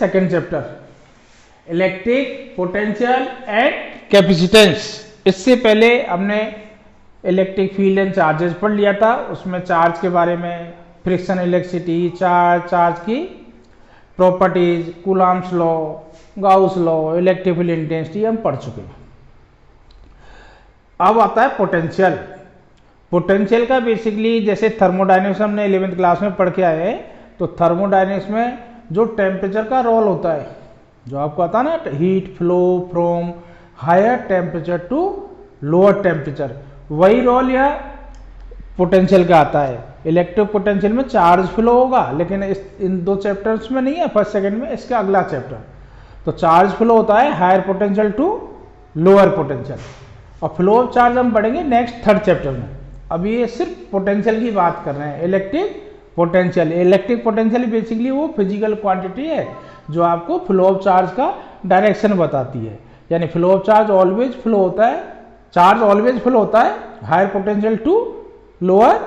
Second chapter, electric potential and capacitance. इससे पहले हमने इलेक्ट्रिक फील्ड एंड चार्जेस पढ़ लिया था, उसमें चार्ज के बारे में, फ्रिक्शन, इलेक्ट्रिसिटी, चार्ज की properties, Coulomb's law, Gauss law, electric field intensity हम पढ़ चुके हैं। अब आता है पोटेंशियल। पोटेंशियल का बेसिकली जैसे थर्मोडायनेमिक्स हमने 11th क्लास में पढ़ के आए हैं, तो थर्मोडायनेमिक्स में जो टेम्परेचर का रोल होता है, जो आपको आता है ना, heat flow from higher temperature to lower temperature, वही रोल यह पोटेंशियल का आता है। इलेक्ट्रिक पोटेंशियल में चार्ज फ्लो होगा, लेकिन इन दो चैप्टर्स में नहीं है, फर्स्ट सेकंड में, इसका अगला चैप्टर। तो चार्ज फ्लो होता है higher potential to lower potential, और फ्लो ऑफ चार्ज हम पढ़ेंगे नेक्स्ट थर्ड चैप्टर में। अभी ये सिर्फ पोटेंशियल की बात कर रहे हैं, electric potential. Electric potential basically वो फिजिकल क्वांटिटी है जो आपको फ्लो ऑफ चार्ज का डायरेक्शन बताती है। यानी flow of charge always flow होता है, चार्ज ऑलवेज फ्लो होता है higher potential to lower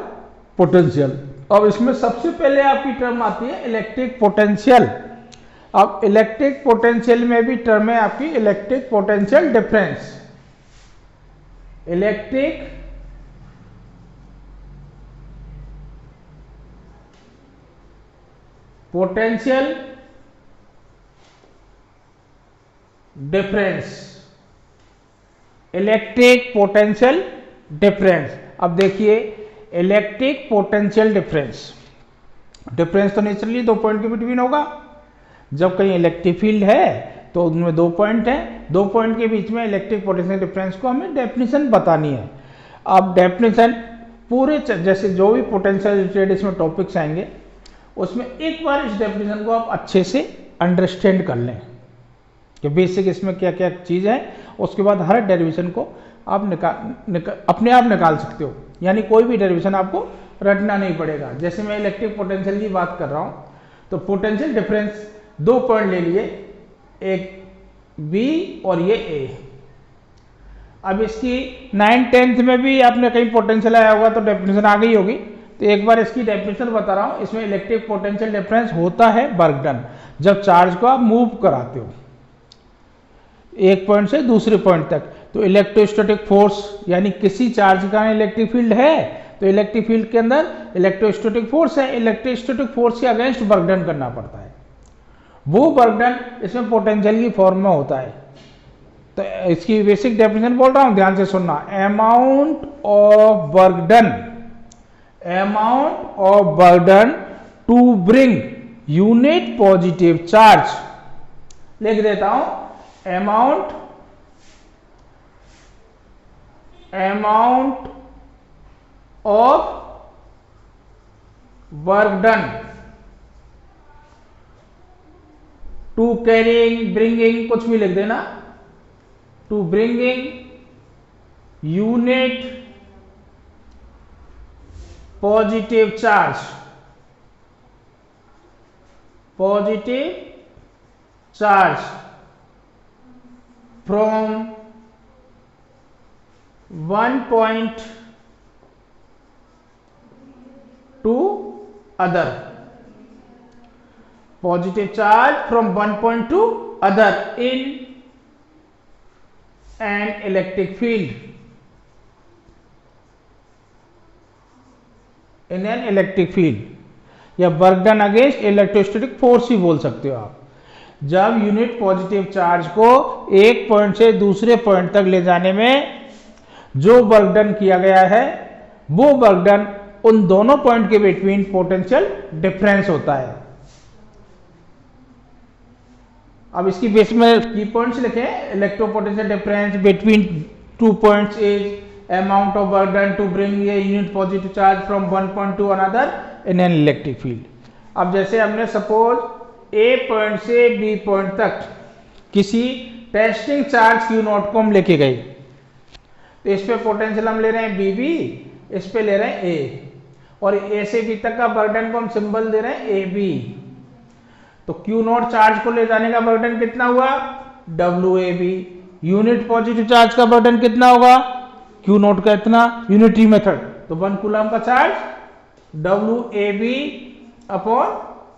potential. अब इसमें सबसे पहले आपकी टर्म आती है इलेक्ट्रिक पोटेंशियल। अब इलेक्ट्रिक पोटेंशियल में भी टर्म है आपकी electric potential difference. Electric potential difference, electric potential difference. अब देखिए इलेक्ट्रिक पोटेंशियल डिफरेंस, डिफरेंस तो नेचुरली दो पॉइंट के बिटवीन होगा। जब कहीं इलेक्ट्रिक फील्ड है तो उनमें दो पॉइंट हैं, दो पॉइंट के बीच में इलेक्ट्रिक पोटेंशियल डिफरेंस को हमें डेफिनेशन बतानी है। अब डेफिनेशन पूरे जैसे जो भी पोटेंशियल रिलेटेड इसमें टॉपिक्स आएंगे, उसमें एक बार इस डेफिनेशन को आप अच्छे से अंडरस्टैंड कर लें कि बेसिक इसमें क्या क्या चीज़ है। उसके बाद हर डेरिवेशन को आप अपने आप निकाल सकते हो, यानी कोई भी डेरिवेशन आपको रटना नहीं पड़ेगा। जैसे मैं इलेक्ट्रिक पोटेंशियल की बात कर रहा हूँ, तो पोटेंशियल डिफरेंस दो पॉइंट ले लिए, एक बी और ये ए। अब इसकी 9th-10th में भी आपने कहीं पोटेंशियल आया होगा तो डेफिनेशन आ गई होगी, तो एक बार इसकी डेफिनेशन बता रहा हूँ। इसमें इलेक्ट्रिक पोटेंशियल डिफरेंस होता है वर्क डन, जब चार्ज को आप मूव कराते हो एक पॉइंट से दूसरे पॉइंट तक। तो इलेक्ट्रोस्टैटिक फोर्स, यानी किसी चार्ज का इलेक्ट्रिक फील्ड है तो इलेक्ट्रिक फील्ड के अंदर इलेक्ट्रोस्टैटिक फोर्स है, इलेक्ट्रोस्टैटिक फोर्स के अगेंस्ट वर्क डन करना पड़ता है। वो वर्क डन इसमें पोटेंशियल की फॉर्म में होता है। तो इसकी बेसिक डेफिनेशन बोल रहा हूं, ध्यान से सुनना। Amount of work done, amount of work done to bring unit positive charge. लिख देता हूं, amount of work done to carrying, bringing, कुछ भी लिख देना, to bringing unit positive charge, from one point to other, positive charge from one point to other in an electric field, in an electric field, या work done against electrostatic force ही बोल सकते हो आप। जब यूनिट पॉजिटिव चार्ज को एक point से दूसरे पॉइंट तक ले जाने में जो वर्क डन किया गया है, वो वर्क डन उन दोनों पॉइंट के बिटवीन पोटेंशियल डिफरेंस होता है। अब इसकी बेस में की पॉइंट्स लिखे, electropotential difference between two points is amount of work done to bring a unit positive charge from one point to another in an electric field. अब जैसे हमने सपोज ए पॉइंट से बी पॉइंट तक किसी टेस्टिंग चार्ज Q0 को हम लेके गए, तो इस पे पोटेंशियल हम ले रहे हैं BB, इस पे ले रहे हैं A, और A से B तक का वर्क डन को हम सिंबल दे रहे हैं AB। तो Q0 चार्ज को ले जाने का वर्क डन कितना हुआ, WAB। यूनिट पॉजिटिव चार्ज का वर्क डन कितना होगा, Q0 का इतना, यूनिटरी मेथड, तो 1 कूलम का चार्ज WAB अपॉन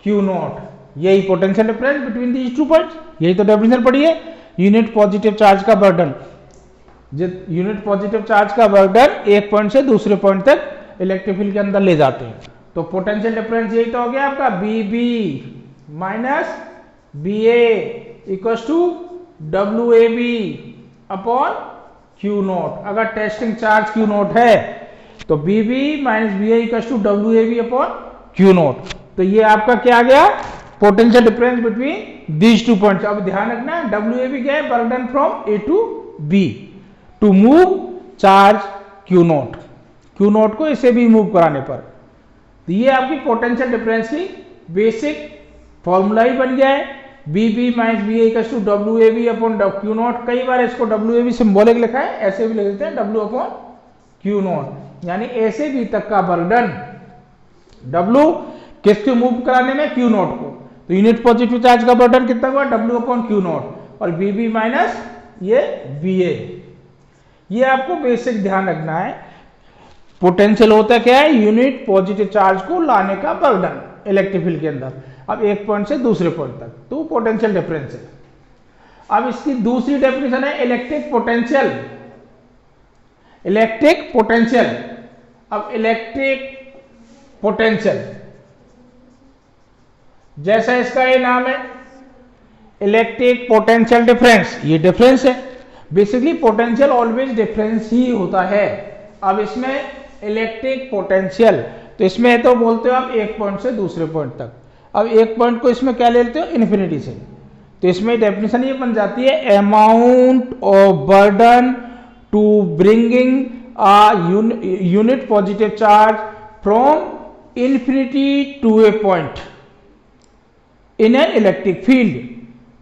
Q0। यही potential difference between these two points, यही तो डेफिनेशन पढ़ी है। यूनिट पॉजिटिव चार्ज का बर्डन, यूनिट पॉजिटिव चार्ज का बर्डन एक पॉइंट से दूसरे पॉइंट तक इलेक्ट्रिक फील्ड के अंदर ले जाते हैं। तो पोटेंशियल डिफरेंस यही तो हो गया आपका B B minus B A equals to W A B upon Q naught. अगर टेस्टिंग चार्ज क्यू नोट है तो B B minus B A equals to W A B upon Q naught. तो ये आपका क्या आ गया, potential difference between these two points. अब ध्यान रखना डब्ल्यू ए बी क्या है, burden from A to B to move charge Q naught, Q naught को इसे भी मूव कराने पर। तो ये आपकी पोटेंशियल डिफरेंस की बेसिक फॉर्मूला ही बन गया है, B B minus B A equals to W A B upon Q naught. कई बार इसको डब्ल्यू ए बी सिंबॉलिक लिखा है, ऐसे भी लिख देते हैं डब्ल्यू अपॉन क्यू नोट, यानी ए से बी तक का बर्डन डब्ल्यू किसको मूव कराने में, क्यू नोट को। तो यूनिट पॉजिटिव चार्ज का बर्डन कितना हुआ, डब्ल्यू अपॉन क्यू नोट, और बी बी माइनस ये बी ए। ये आपको बेसिक ध्यान रखना है। पोटेंशियल होता क्या है, यूनिट पॉजिटिव चार्ज को लाने का बर्डन इलेक्ट्रिक फील्ड के अंदर, अब एक पॉइंट से दूसरे पॉइंट तक, तो पोटेंशियल डिफरेंस है। अब इसकी दूसरी डेफिनेशन है इलेक्ट्रिक पोटेंशियल। इलेक्ट्रिक पोटेंशियल, अब इलेक्ट्रिक पोटेंशियल जैसा इसका ये नाम है इलेक्ट्रिक पोटेंशियल डिफरेंस, ये डिफरेंस है। बेसिकली पोटेंशियल ऑलवेज डिफरेंस ही होता है। अब इसमें इलेक्ट्रिक पोटेंशियल, तो इसमें तो बोलते हो आप एक पॉइंट से दूसरे पॉइंट तक। अब एक पॉइंट को इसमें क्या ले लेते हो, इन्फिनिटी से, तो इसमें डेफिनेशन ये बन जाती है amount of burden to bringing a unit positive charge from infinity to a point in an electric field,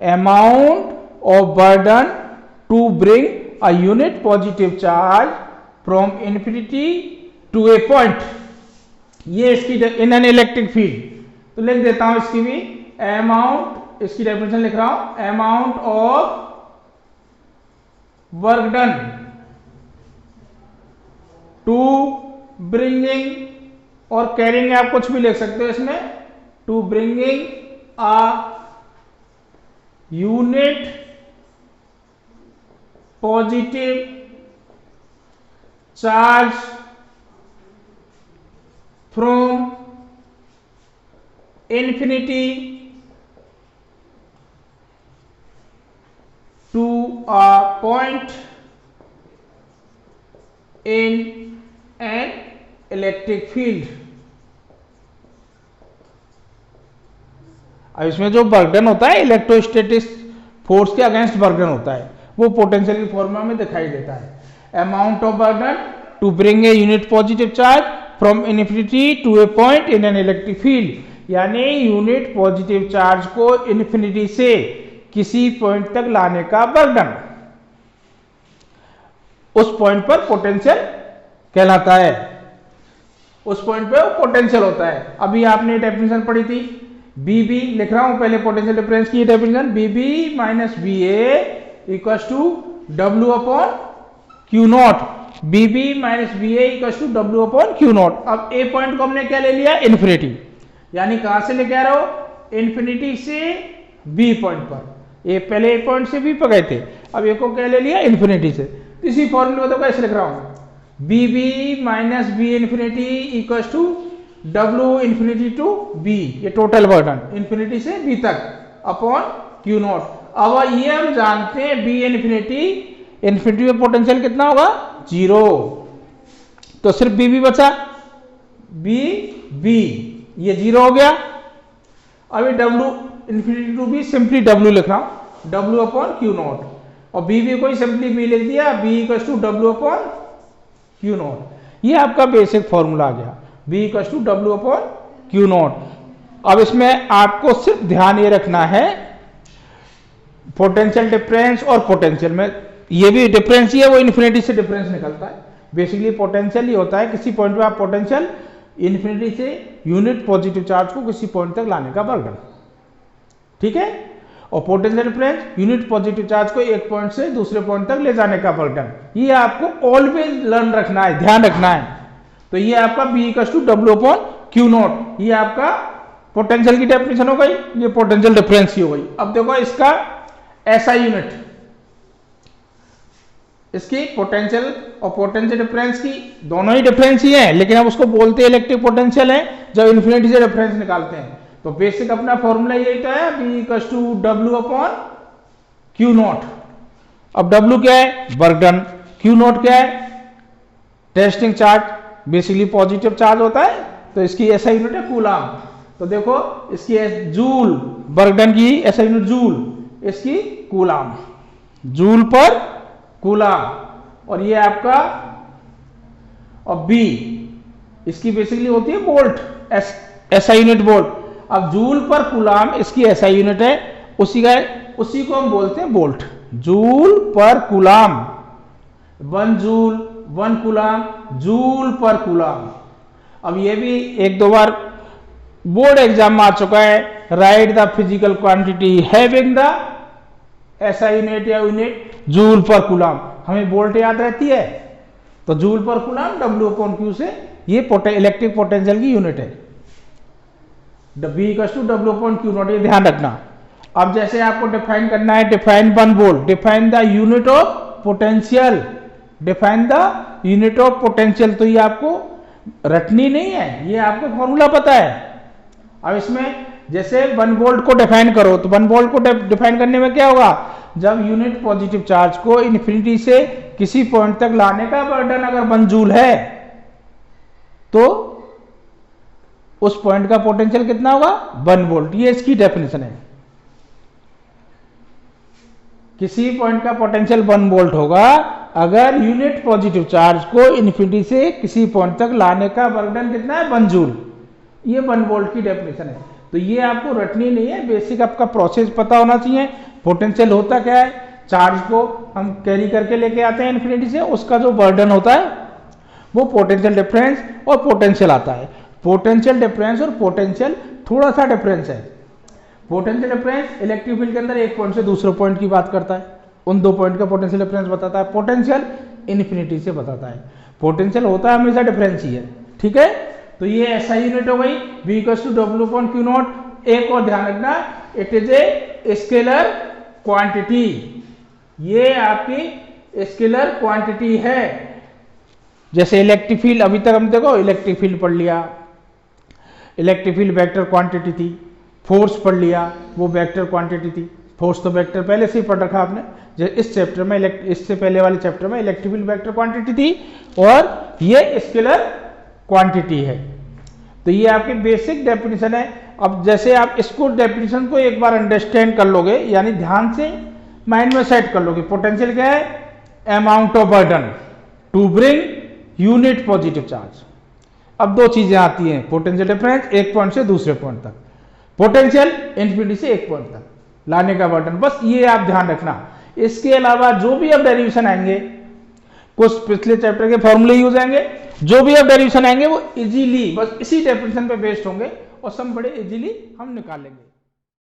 amount of burden to bring a unit positive charge from infinity to a point, ये इसकी in an electric field। तो लिख देता हूं इसकी भी amount, इसकी definition लिख रहा हूं, amount of work done to bringing, और carrying आप कुछ भी लिख सकते हो इसमें, to bringing a unit positive charge from infinity to a point in an electric field। अब इसमें जो बर्डन होता है इलेक्ट्रोस्टैटिक फोर्स के अगेंस्ट बर्डन होता है, वो पोटेंशियल की फॉर्मूला में दिखाई देता है। Amount of burden to bring a unit positive charge from infinity to a point in an electric field, यानी यूनिट पॉजिटिव चार्ज को इन्फिनिटी से किसी पॉइंट तक लाने का बर्डन, उस पॉइंट पर पोटेंशियल कहलाता है, उस पॉइंट पे पोटेंशियल होता है। अभी आपने डेफिनेशन पढ़ी थी, बी बी लिख रहा हूं पहले पोटेंशियल डिफरेंस की definition, B B minus B A equals to W upon Q naught, B B minus B A equals to W upon Q naught. अब ए पॉइंट को हमने क्या ले लिया, इन्फिनिटी, यानी कहां से लेके आ रहे हो, इन्फिनिटी से बी पॉइंट पर। ए पहले ए पॉइंट से बी पर गए थे, अब ए को क्या ले लिया, इन्फिनिटी से। इसी फॉर्मूले में तो कैसे लिख रहा हूं, B B minus B infinity equals to W infinity to B, ये टोटल बर्डन इन्फिनिटी से B तक अपॉन क्यू नॉट। अब ये हम जानते हैं B इन्फिनिटी, इन्फिनिटी में पोटेंशियल कितना होगा, 0, तो सिर्फ B बचा, B ये 0 हो गया। अभी W infinity to B simply W लिख रहा हूं, W अपॉन क्यू नॉट, और B को सिंपली B लिख दिया, B equals to W upon Q naught. ये आपका बेसिक फॉर्मूला आ गया, B equals to W upon Q naught. अब इसमें आपको सिर्फ ध्यान ये रखना है पोटेंशियल डिफरेंस और पोटेंशियल में ये भी डिफरेंस ही है, वो इन्फिनिटी से डिफरेंस निकलता है। बेसिकली पोटेंशियल ही होता है किसी पॉइंट पे आप पोटेंशियल इन्फिनिटी से यूनिट पॉजिटिव चार्ज को किसी पॉइंट तक लाने का बर्डन, ठीक है, और potential difference unit positive charge को एक पॉइंट से दूसरे पॉइंट तक ले जाने का बर्डन। ये आपको ऑलवेज लर्न रखना है, ध्यान रखना है। तो ये आपका B equals to W upon Q naught, ये आपका पोटेंशियल की डेफिनेशन हो गई, ये पोटेंशियल डिफरेंस की हो गई। अब देखो इसका एसआई यूनिट, इसकी पोटेंशियल और पोटेंशियल डिफरेंस की दोनों ही डिफरेंस ही है, लेकिन अब उसको बोलते हैं इलेक्ट्रिक पोटेंशियल है जब इन्फिनिटी से डिफरेंस निकालते हैं। तो बेसिक अपना फॉर्मूला यही तो है, B equals to W upon Q naught. अब W क्या है? Work done. Q नॉट क्या है? Testing charge, basically positive charge होता है, तो इसकी ऐसा यूनिट है कूलाम। तो देखो इसकी जूल, वर्क डन की ऐसा यूनिट जूल, इसकी कूलाम, जूल पर कूलाम। और ये आपका और B इसकी बेसिकली होती है वोल्ट, एसआई यूनिट वोल्ट। अब जूल पर कूलाम इसकी एसआई यूनिट है, उसी को हम बोलते हैं वोल्ट। जूल पर कूलाम, 1 जूल 1 कूलाम, जूल पर कूलाम। अब ये भी एक दो बार बोर्ड एग्जाम में आ चुका है, right the physical quantity having the SI unit या यूनिट जूल पर कूलाम। हमें वोल्ट याद रहती है, तो जूल पर कूलाम W अपॉन Q से ये इलेक्ट्रिक पोटेंशियल की यूनिट है। B equals to W upon Q naught, ये ध्यान रखना। अब जैसे आपको डिफाइन करना है, define 1 volt, define the unit of potential, define the unit of potential, तो ये आपको रटनी नहीं है, ये आपको फॉर्मूला पता है। अब इसमें जैसे 1 वोल्ट को डिफाइन करो, तो 1 वोल्ट को डिफाइन करने में क्या होगा? जब यूनिट पॉजिटिव चार्ज को इन्फिनिटी से किसी पॉइंट तक लाने का बर्डन अगर 1 जूल है, तो उस पॉइंट का पोटेंशियल कितना होगा? 1 वोल्ट। ये इसकी डेफिनेशन है। किसी पॉइंट का पोटेंशियल 1 वोल्ट होगा अगर यूनिट पॉजिटिव चार्ज को इन्फिनिटी से किसी पॉइंट तक लाने का बर्डन कितना है? 1 जूल। ये 1 वोल्ट की डेफिनेशन है। तो ये आपको रटनी नहीं है, बेसिक आपका प्रोसेस पता होना चाहिए। पोटेंशियल होता क्या है? चार्ज को हम कैरी करके लेके आते हैं इन्फिनिटी से, उसका जो बर्डन होता है वो पोटेंशियल डिफरेंस और पोटेंशियल आता है। पोटेंशियल डिफरेंस और पोटेंशियल थोड़ा सा डिफरेंस है। पोटेंशियल डिफरेंस इलेक्ट्रिक फील्ड के अंदर एक पॉइंट से दूसरे पॉइंट की बात करता है, उन 2 पॉइंट का पोटेंशियल डिफरेंस बताता है। पोटेंशियल इन्फिनिटी से बताता है। पोटेंशियल होता है हमेशा डिफरेंस ही है, ठीक है। तो ये ऐसा यूनिट हो गई, B equals to W upon Q naught. एक और ध्यान रखना, it is a scalar quantity, ये आपकी स्केलर क्वांटिटी है। जैसे इलेक्ट्रिक फील्ड, अभी तक हम देखो इलेक्ट्रिक फील्ड पढ़ लिया, इलेक्ट्रिक फील्ड वेक्टर क्वांटिटी थी। फोर्स पढ़ लिया, वो वेक्टर क्वांटिटी थी। फोर्स तो वेक्टर पहले से ही पढ़ रखा आपने, जैसे इस चैप्टर में, इससे पहले वाले चैप्टर में इलेक्ट्रिक फील्ड वेक्टर क्वांटिटी थी और ये स्केलर क्वांटिटी है। तो ये आपकी बेसिक डेफिनेशन है। अब जैसे आप इसको डेफिनेशन को एक बार अंडरस्टैंड कर लोगे, यानी ध्यान से माइंड में सेट कर लोगे। पोटेंशियल क्या है? Amount of burden to bring unit positive charge. अब 2 चीजें आती हैं, पोटेंशियल डिफरेंस एक पॉइंट से दूसरे पॉइंट तक, पोटेंशियल इन्फिनिटी से एक पॉइंट तक लाने का बर्डन, बस ये आप ध्यान रखना। इसके अलावा जो भी अब डेरिवेशन आएंगे, कुछ पिछले चैप्टर के फॉर्मूले यूज आएंगे, जो भी अब डेरिवेशन आएंगे वो इजीली बस इसी डेफिनेशन पे बेस्ड होंगे और सम बड़े इजीली हम निकाल लेंगे।